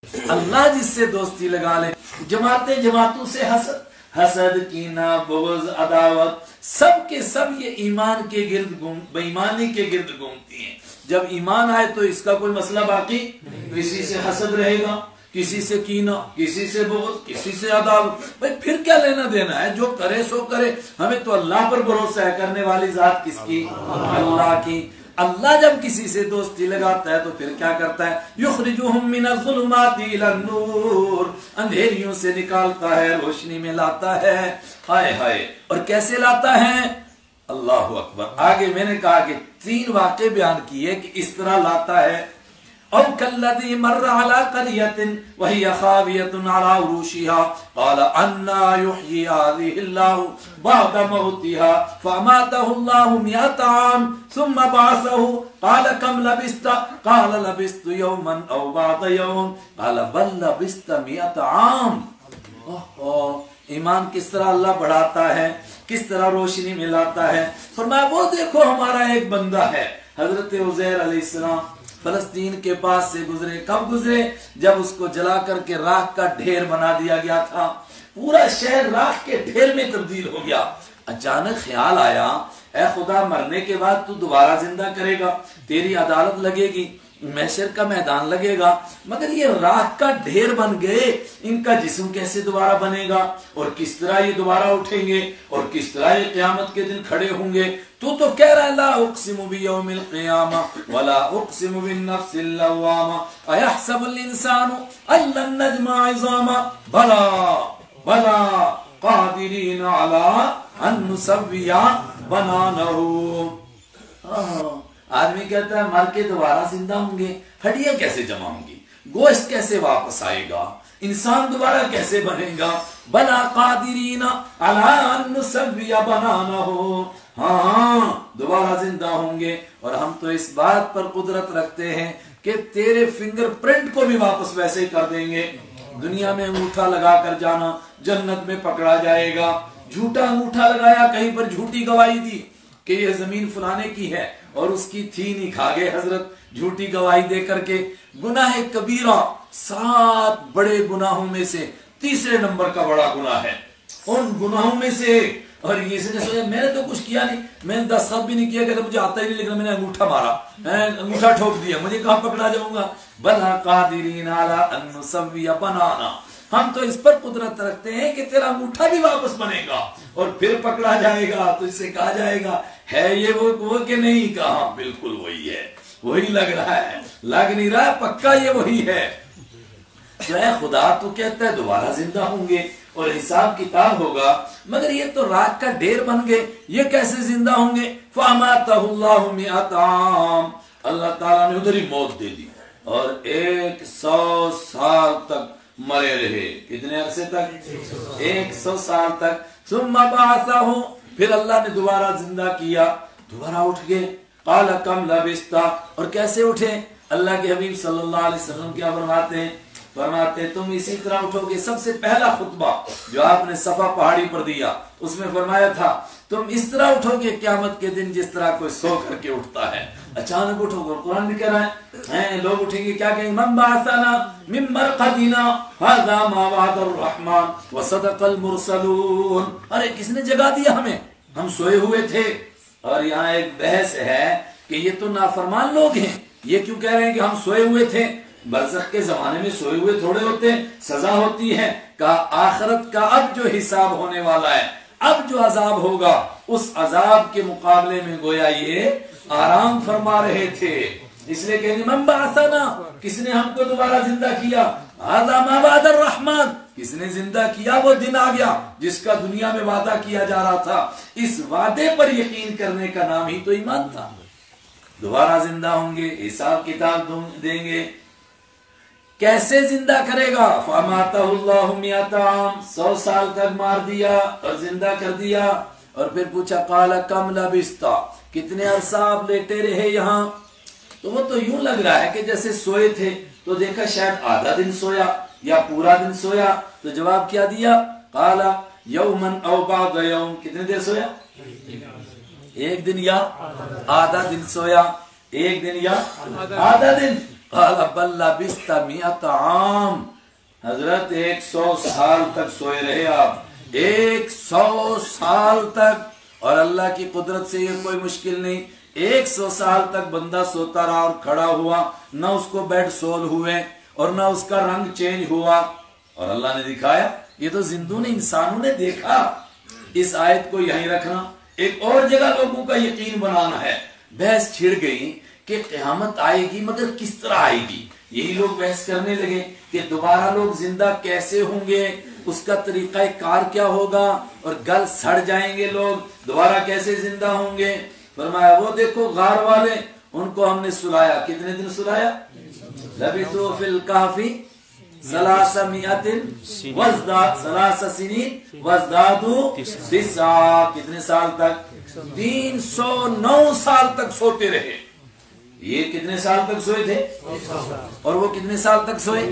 اللہ جس سے دوستی لگا لے. جماعتیں جماعتوں سے حسد کینہ بغض عداوت سب کے سب یہ ایمان کے گرد بے ایمانی کے گرد گھومتی ہیں. جب ایمان آئے تو اس کا کوئی مسئلہ باقی، کسی سے حسد رہے گا، کسی سے کینہ، کسی سے بغض، کسی سے عداوت. بھائی پھر کیا لینا دینا ہے، جو کرے سو کرے. ہمیں تو اللہ پر بھروسہ ہے، کرنے والی ذات کس کی؟ اللہ کی. اللہ جب کسی سے دوستی لگاتا ہے تو پھر کیا کرتا ہے؟ یخرجہم من الظلمات الی النور، اندھیریوں سے نکالتا ہے، روشنی میں لاتا ہے. ہائے ہائے. اور کیسے لاتا ہے؟ اللہ اکبر. آگے میں نے کہا کہ 3 واقعے بیان کیے کہ اس طرح لاتا ہے. او کالذی مر علی قریۃ وہی خاویۃ علی عروشها قال انا یحیی هذه اللہ بعد موتها فاماته اللہ 100 عام ثم بعثه قال کم لبثت قال لبثت یوما او بعض یوم قال بل لبثت 100 عام. ایمان کس طرح اللہ بڑھاتا ہے، کس طرح روشنی میں لاتا ہے. فرمایا وہ دیکھو ہمارا ایک بندہ ہے حضرت عزیر علیہ السلام، فلسطین کے پاس سے گزرے. کب گزرے؟ جب اس کو جلا کر کے راکھ کا ڈھیر بنا دیا گیا تھا. پورا شہر راکھ کے ڈھیر میں تبدیل ہو گیا. اچانک خیال آیا اے خدا مرنے کے بعد تو دوبارہ زندہ کرے گا، تیری عدالت لگے گی، محشر کا میدان لگے گا، مگر یہ راکھ کا ڈھیر بن گئے، ان کا جسم کیسے دوبارہ بنے گا، اور کس طرح یہ دوبارہ اٹھیں گے، اور کس طرح یہ قیامت کے دن کھڑے ہوں گے. تو کہہ رہا ہے لا اقسم بیوم القیامہ ولا اقسم بالنفس اللوامہ ایحسب الانسان ان لن نجمع عظاما بلا بلا قادرین علی ان نسوی بنانہ. آدمی کہتا ہے مر کے دوبارہ زندہ ہوں گے، ہڈیاں کیسے جمع ہوں گی، گوشت کیسے واپس آئے گا، انسان دوبارہ کیسے بنے گا. بلا قادرین علی ان نسوی بنانہ، ہاں دوبارہ زندہ ہوں گے، اور ہم تو اس بات پر قدرت رکھتے ہیں کہ تیرے فنگر پرنٹ کو بھی واپس ویسے ہی کر دیں گے. دنیا میں انگوٹھا لگا کر جانا، جنت میں پکڑا جائے گا. جھوٹا انگوٹھا لگایا، کہیں پر جھوٹی گواہی دی کہ یہ زمین فلانے کی ہے اور اس کی تھی نہیں، کھا گئے حضرت جھوٹی گواہی دے کر کے. گناہ کبیرہ 7 بڑے گناہوں میں سے تیسرے نمبر کا بڑا گناہ ہے. ان گناہوں میں سے، اور یہ سوچا میں نے تو کچھ کیا نہیں، میں نے دستخط بھی نہیں کیا کہ مجھے آتا ہی نہیں، لیکن میں نے انگوٹھا مارا، انگوٹھا ٹھوک دیا، مجھے کہاں پکڑا جاؤں گا. بلا قادرین علی ان نسوی بنانا، ہم تو اس پر قدرت رکھتے ہیں کہ تیرا انگوٹھا بھی واپس بنے گا اور پھر پکڑا جائے گا تو اس سے کہا جائے گا ہے یہ وہ کہ نہیں. کہا بالکل وہی ہے، وہی لگ رہا ہے، لگ نہیں رہا، پکا یہ وہی ہے. تو اے خدا تو کہتا ہے دوبارہ زندہ ہوں گے اور حساب کتاب ہوگا، مگر یہ تو راکھ کا ڈھیر بن گئے، یہ کیسے زندہ ہوں گے. فاماتہ اللہ 100 عام، اللہ تعالیٰ نے ادھر ہی موت دے دی اور 100 سال تک مرے رہے. کتنے عرصے تک؟ 100 سال تک. ثم بعثہ، پھر اللہ نے دوبارہ زندہ کیا، دوبارہ اٹھ گئے. قال کم لبثت، اور کیسے اٹھے؟ اللہ کے حبیب صلی اللہ علیہ وسلم کیا فرماتے ہیں؟ فرماتے تم اسی طرح اٹھو گے. سب سے پہلا خطبہ جو آپ نے صفا پہاڑی پر دیا اس میں فرمایا تھا تم اس طرح اٹھو گے قیامت کے دن جس طرح کوئی سو کر کے اٹھتا ہے. اچانک اٹھو گے. قرآن بھی کہہ رہا ہے لوگ اٹھیں گے، کیا کہیں گے؟ من بعثنا من مرقدنا هذا ما وعد الرحمن وصدق المرسلون. ارے کس نے جگا دیا ہمیں؟ ہم سوئے ہوئے تھے. اور یہاں ایک بحث ہے کہ یہ تو نافرمان لوگ ہیں، یہ کیوں کہہ رہے ہیں کہ ہم سوئے ہوئے تھے؟ برزخ کے زمانے میں سوئے ہوئے تھوڑے ہوتے ہیں، سزا ہوتی ہے. کہ آخرت کا اب جو حساب ہونے والا ہے، اب جو عذاب ہوگا، اس عذاب کے مقابلے میں گویا یہ آرام فرما رہے تھے. اس لیے کہیں گے من بعثنا، کس نے ہم کو دوبارہ زندہ کیا؟ هذا ما وعد الرحمن، کس نے زندہ کیا؟ وہ دن آ گیا جس کا دنیا میں وعدہ کیا جا رہا تھا. اس وعدے پر یقین کرنے کا نام ہی تو ایمان تھا. دوبارہ زندہ ہوں گے، حساب کتاب دیں گے. کیسے زندہ کرے گا؟ فاماتہ اللہ 100 عام، 100 سال تک مار دیا اور زندہ کر دیا. اور پھر پوچھا قال کم لبثت، کتنے عرصہ آپ لیٹے رہے یہاں؟ تو وہ تو یوں لگ رہا ہے کہ جیسے سوئے تھے تو دیکھا شاید آدھا دن سویا یا پورا دن سویا. تو جواب کیا دیا؟ قال یوما او بعض یوم، کتنے دیر سویا؟ 1 دن یا آدھا دن سویا، 1 دن یا آدھا دن. قال بل لبثت 100 عام، حضرت 100 سال تک سوئے رہے آپ، 100 سال تک، اور اللہ کی قدرت سے یہ کوئی مشکل نہیں، 100 سال تک بندہ سوتا رہا اور کھڑا ہوا، نہ اس کو بیڈ سول ہوئے اور نہ اس کا رنگ چینج ہوا، اور اللہ نے دکھایا۔ یہ تو زندوں نے، انسانوں نے دیکھا۔ اس آیت کو یہیں رکھنا، ایک اور جگہ لوگوں کا یقین بنانا ہے۔ بحث چھڑ گئی کہ قیامت آئے گی، مگر کس طرح آئے گی؟ یہی لوگ بحث کرنے لگے کہ دوبارہ لوگ زندہ کیسے ہوں گے، اس کا طریقہ کار کیا ہوگا، اور گل سڑ جائیں گے لوگ، دوبارہ کیسے زندہ ہوں گے؟ فرمایا وہ دیکھو غار والے، ان کو ہم نے سلایا، کتنے دن سلایا؟ لبثوا فی الکہف 300 سنین وازدادوا 9، کتنے سال تک؟ 309 سال تک سوتے رہے۔ یہ کتنے سال تک سوئے تھے؟ اور وہ کتنے سال تک سوئے؟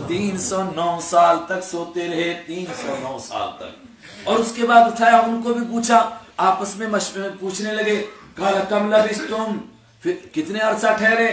309 سال تک سوتے رہے، 309 سال تک۔ اور اس کے بعد اٹھایا، ان کو بھی پوچھا، آپس میں پوچھنے لگے، قال کم لبثتم، پھر کتنے عرصہ ٹھہرے؟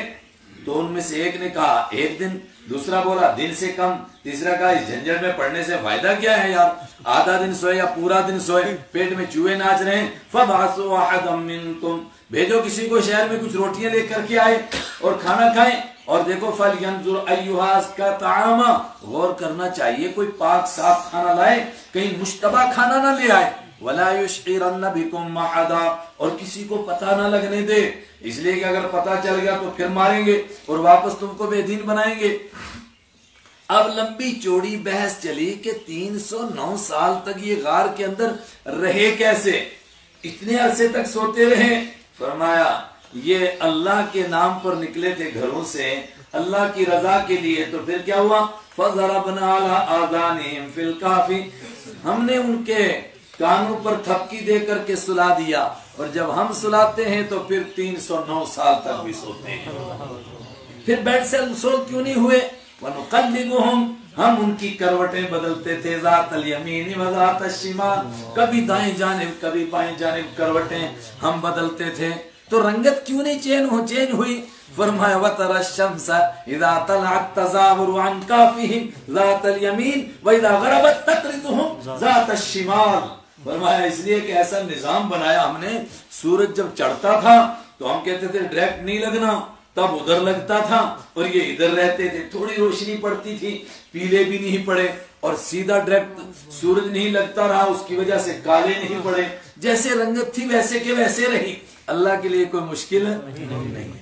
تو ان میں سے ایک نے کہا 1 دن، دوسرا بولا دن سے کم، تیسرا کہا اس جھنجھٹ میں پڑنے سے فائدہ کیا ہے یار، آدھا دن سوئے یا پورا دن سوئے، پیٹ میں چوہے ناچ رہے ہیں۔ فَبْعَثُوا أَحَدًا مِّنكُمْ، بھیجو کسی کو شہر میں کچھ روٹیاں لے کر کے آئے اور کھانا کھائیں، اور دیکھو فَلْيَنْظُرْ أَيُّهَا أَزْكَىٰ طَعَامًا، غور کرنا چاہیے کوئی پاک صاف کھانا لائے، کہیں مشتبہ کھانا نہ لے آئے۔ وَلَا يُشْعِرَنَّ بِكُمْ أَحَدًا، اور کسی کو پتہ نہ لگنے دے، اس لیے کہ اگر پتہ چل گیا تو پھر ماریں گے اور واپس تم کو بے دین بنائیں گے۔ اب لمبی چوڑی بحث چلی کہ 309 سال تک یہ غار کے اندر رہے کیسے، اتنے عرصے تک سوتے رہے۔ فرمایا یہ اللہ کے نام پر نکلے تھے گھروں سے اللہ کی رضا کے لیے، تو پھر کیا ہوا؟ فَضَرَبْنَا عَلَىٰ آذَانِهِمْ فِي الْكَهْفِ، ہم نے ان کے کانوں پر تھپکی دے کر کے سلا دیا، اور جب ہم سلاتے ہیں تو پھر 309 سال تک بھی سوتے ہیں۔ پھر بیٹھ سے سو کیوں نہیں ہوئے؟ وَنُقَلِّبُهُمْ، ہم ان کی کروٹیں بدلتے تھے، ذات الیمین و ذات الشمال، کبھی دائیں جانب کبھی بائیں جانب کروٹیں ہم بدلتے تھے، تو رنگت کیوں نہیں چینج ہوئی؟ فرمایا وَتَرَى الشَّمْسَ إِذَا طَلَعَتْ تَزَاوَرُ عَنْ كَهْفِهِمْ ذَاتَ الْيَمِينِ وَإِذَا غَرَبَتْ تَقْرِضُهُمْ ذَاتَ الشِّمَالِ۔ فرمایا اس لیے کہ ایسا نظام بنایا ہم نے، سورج جب چڑھتا تھا تو ہم کہتے تھے ڈائریکٹ نہیں لگنا، تب ادھر لگتا تھا اور یہ ادھر رہتے تھے، تھوڑی روشنی پڑتی تھی، پیلے بھی نہیں پڑے، اور سیدھا ڈائریکٹ سورج نہیں لگتا رہا، اس کی وجہ سے کالے نہیں پڑے، جیسے رنگت تھی ویسے کے ویسے رہی۔ اللہ کے لیے کوئی مشکل نہیں۔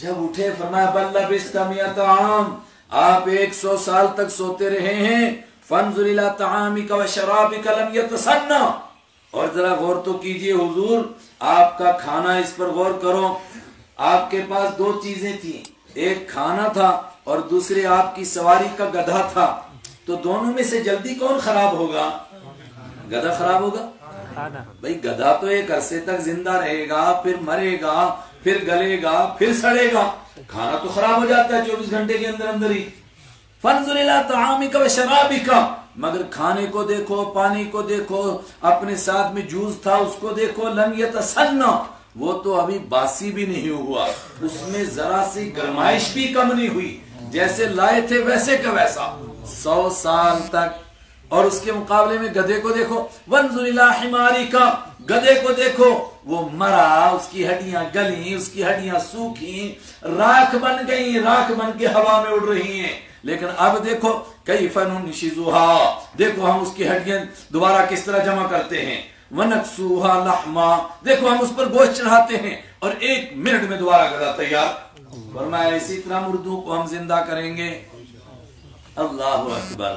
جب اٹھے فرمایا بل لبثت 100 عام، آپ 100 سال تک سوتے رہے ہیں۔ فانظر الى طعامك وشرابك لم يتسنى، اور ذرا غور تو کیجئے حضور، آپ کا کھانا، اس پر غور کرو، آپ کے پاس 2 چیزیں تھیں، ایک کھانا تھا اور دوسرے آپ کی سواری کا گدھا تھا، تو دونوں میں سے جلدی کون خراب ہوگا؟ گدھا خراب ہوگا؟ بھئی گدھا تو ایک عرصے تک زندہ رہے گا، پھر مرے گا، پھر گلے گا، پھر سڑے گا، کھانا تو خراب ہو جاتا ہے 24 گھنٹے کے اندر اندر ہی۔ فانظر الى طعامك وشرابك، مگر کھانے کو دیکھو، پانی کو دیکھو، اپنے ساتھ میں جوس تھا اس کو دیکھو، لم يتسنى، وہ تو ابھی باسی بھی نہیں ہوا، اس میں ذرا سی گرمائش بھی کم نہیں ہوئی، جیسے لائے تھے ویسے کا ویسا 100 سال تک۔ اور اس کے مقابلے میں گدھے کو دیکھو، وانظر الى حمارك، گدھے کو دیکھو، وہ مرا، اس کی ہڈیاں گلیں، اس کی ہڈیاں سوکھیں، راکھ بن گئی، راکھ بن کے ہوا میں اڑ رہی ہیں، لیکن اب دیکھو کیف ننشزها، دیکھو ہم اس کی ہڈیاں دوبارہ کس طرح جمع کرتے ہیں، ونکسوها لحما، دیکھو ہم اس پر گوشت چڑھاتے ہیں، اور 1 منٹ میں دوبارہ گدھا تیار۔ فرمایا اسی طرح مردوں کو ہم زندہ کریں گے۔ اللہ اکبر۔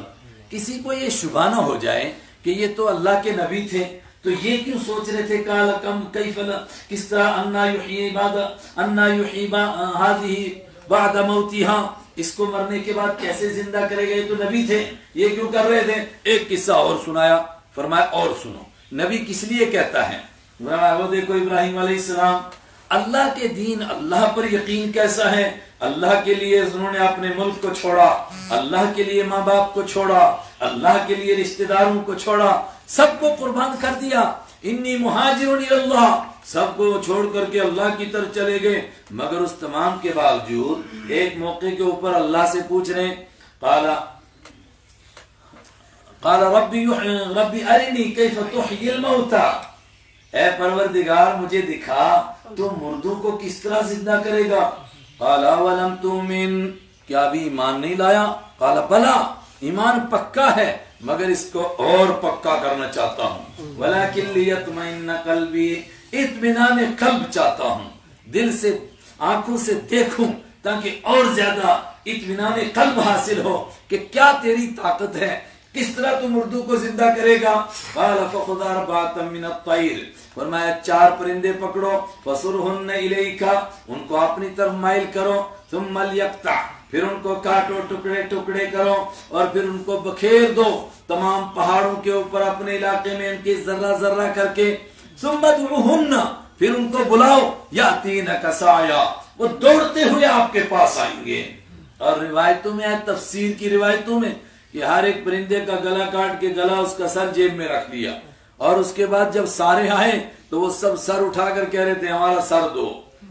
کسی کو یہ شبہ نہ ہو جائے کہ یہ تو اللہ کے نبی تھے، تو یہ کیوں سوچ رہے تھے قال کم کیف، کس طرح انا یحیی هذه بعد موتها، اس کو مرنے کے بعد کیسے زندہ کرے گئے، تو نبی تھے، یہ کیوں کر رہے تھے؟ ایک قصہ اور سنایا، فرمایا اور سنو، نبی کس لیے کہتا ہے؟ وہ دیکھو ابراہیم علیہ السلام، اللہ کے دین، اللہ پر یقین کیسا ہے، اللہ کے لیے انہوں نے اپنے ملک کو چھوڑا، اللہ کے لیے ماں باپ کو چھوڑا، اللہ کے لیے رشتہ داروں کو چھوڑا، سب کو قربان کر دیا، انی مہاجرون الی اللہ، سب کو چھوڑ کر کے اللہ کی طرف چلے گئے، مگر اس تمام کے باوجود ایک موقع کے اوپر اللہ سے پوچھ رہے قال ربی ارنی کیف تحیی الموتى، اے پروردگار مجھے دکھا تو مردوں کو کس طرح زندہ کرے گا۔ قال اولم تؤمن، کیا ابھی ایمان نہیں لایا؟ قال بلا، ایمان پکا ہے مگر اس کو اور پکا کرنا چاہتا ہوں، ولکن لیطمئن قلبی، اطمینان قلب چاہتا ہوں، دل سے آنکھوں سے دیکھوں تاکہ اور زیادہ اطمینان قلب حاصل ہو کہ کیا تیری طاقت ہے، کس طرح تو مردوں کو زندہ کرے گا۔ قال فخذ اربعۃ من الطیر، فرمایا 4 پرندے پکڑو، فصرهن الیک، ان کو اپنی طرف مائل کرو، ثم لیقطع، پھر ان کو کاٹو، ٹکڑے ٹکڑے کرو، اور پھر ان کو بکھیر دو تمام پہاڑوں کے اوپر اپنے علاقے میں، ان کے ذرہ ذرہ کر کے، ثم ادعوہن، پھر ان کو بلاؤ، یاتینک سعیا، وہ دوڑتے ہوئے آپ کے پاس آئیں گے۔ اور روایتوں میں ہے، تفسیر کی روایتوں میں، کہ ہر ایک پرندے کا گلا کاٹ کے گلا اس کا سر جیب میں رکھ دیا، اور اس کے بعد جب سارے آئے تو وہ سب سر اٹھا کر کہہ رہے تھے ہمارا سر دو،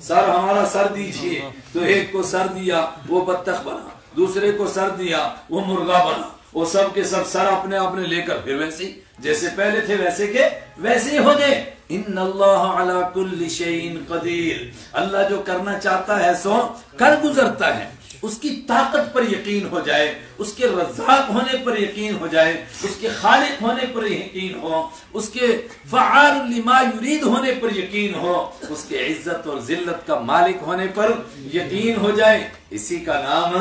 سر ہمارا سر دیجئے، تو ایک کو سر دیا وہ بطخ بنا، دوسرے کو سر دیا وہ مرغا بنا، وہ سب کے سب سر اپنے اپنے لے کر پھر ویسے جیسے پہلے تھے ویسے کے ویسے ہی ہو گئے۔ ان اللہ علی کل شیء قدیر، اللہ جو کرنا چاہتا ہے سو کر گزرتا ہے، اس کی طاقت پر یقین ہو جائے، اس کے رزاق ہونے پر یقین ہو جائے، اس کے خالق ہونے پر یقین ہو، اس کے فعال لما یرید ہونے پر یقین ہو، اس کے عزت اور ذلت کا مالک ہونے پر یقین ہو جائے، اسی کا نام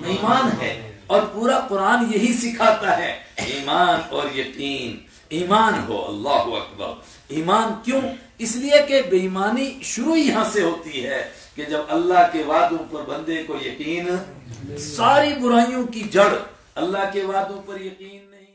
ایمان ہے۔ اور پورا قرآن یہی سکھاتا ہے، ایمان اور یقین، ایمان ہو، اللہ اکبر۔ ایمان کیوں؟ اس لیے کہ بے ایمانی شروع یہاں سے ہوتی ہے کہ جب اللہ کے وعدوں پر بندے کو یقین، ساری برائیوں کی جڑ اللہ کے وعدوں پر یقین نہیں۔